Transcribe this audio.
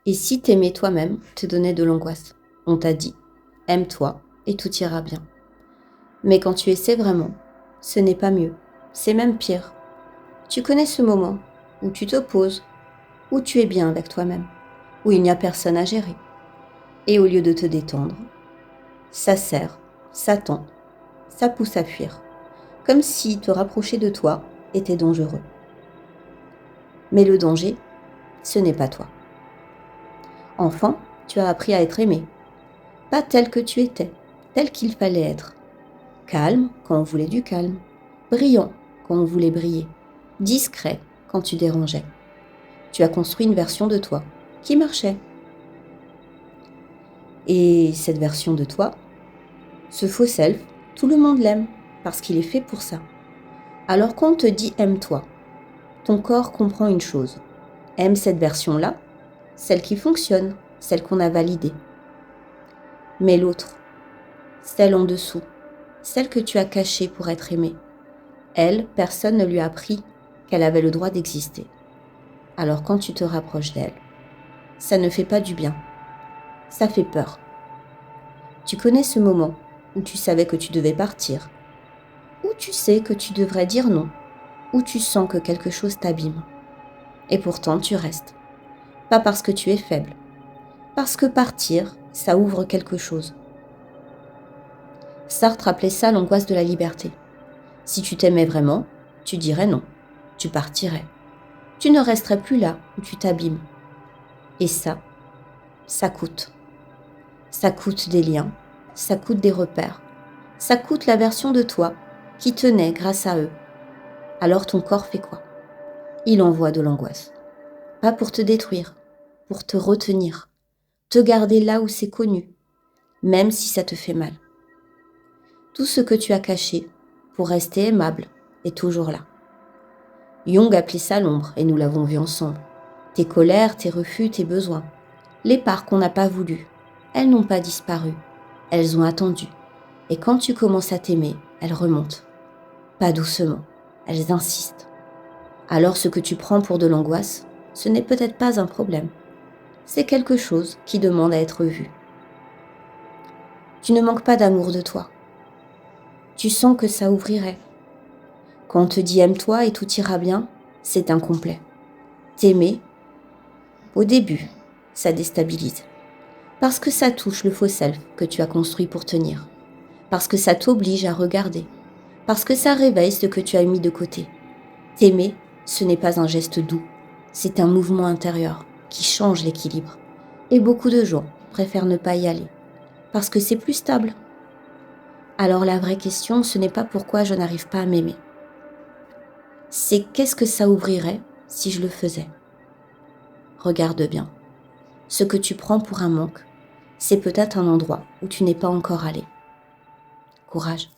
Et si t'aimais toi-même te donnait de l'angoisse? On t'a dit, aime-toi et tout ira bien. Mais quand tu essaies vraiment, ce n'est pas mieux, c'est même pire. Tu connais ce moment où tu te poses, où tu es bien avec toi-même, où il n'y a personne à gérer. Et au lieu de te détendre, ça serre, ça tend, ça pousse à fuir, comme si te rapprocher de toi était dangereux. Mais le danger, ce n'est pas toi. Enfant, tu as appris à être aimé, pas tel que tu étais, tel qu'il fallait être. Calme quand on voulait du calme, brillant quand on voulait briller, discret quand tu dérangeais. Tu as construit une version de toi qui marchait. Et cette version de toi, ce faux self, tout le monde l'aime parce qu'il est fait pour ça. Alors quand on te dit aime-toi, ton corps comprend une chose. Aime cette version-là, celle qui fonctionne, celle qu'on a validée. Mais l'autre, celle en dessous, celle que tu as cachée pour être aimée, elle, personne ne lui a appris qu'elle avait le droit d'exister. Alors quand tu te rapproches d'elle, ça ne fait pas du bien, ça fait peur. Tu connais ce moment où tu savais que tu devais partir, où tu sais que tu devrais dire non, où tu sens que quelque chose t'abîme. Et pourtant tu restes. Pas parce que tu es faible, parce que partir, ça ouvre quelque chose. Sartre appelait ça l'angoisse de la liberté. Si tu t'aimais vraiment, tu dirais non, tu partirais. Tu ne resterais plus là où tu t'abîmes. Et ça coûte. Ça coûte des liens, ça coûte des repères, ça coûte la version de toi qui tenait grâce à eux. Alors ton corps fait quoi? Il envoie de l'angoisse. Pas pour te détruire, pour te retenir, te garder là où c'est connu, même si ça te fait mal. Tout ce que tu as caché pour rester aimable est toujours là. Jung appelait ça l'ombre et nous l'avons vu ensemble. Tes colères, tes refus, tes besoins. Les parts qu'on n'a pas voulues, elles n'ont pas disparu, elles ont attendu. Et quand tu commences à t'aimer, elles remontent. Pas doucement, elles insistent. Alors ce que tu prends pour de l'angoisse, ce n'est peut-être pas un problème. C'est quelque chose qui demande à être vu. Tu ne manques pas d'amour de toi. Tu sens que ça ouvrirait. Quand on te dit aime-toi et tout ira bien, c'est incomplet. T'aimer, au début, ça déstabilise. Parce que ça touche le faux self que tu as construit pour tenir. Parce que ça t'oblige à regarder. Parce que ça réveille ce que tu as mis de côté. T'aimer, ce n'est pas un geste doux. C'est un mouvement intérieur qui change l'équilibre. Et beaucoup de gens préfèrent ne pas y aller. Parce que c'est plus stable. Alors la vraie question, ce n'est pas pourquoi je n'arrive pas à m'aimer. C'est qu'est-ce que ça ouvrirait si je le faisais. Regarde bien. Ce que tu prends pour un manque, c'est peut-être un endroit où tu n'es pas encore allé. Courage.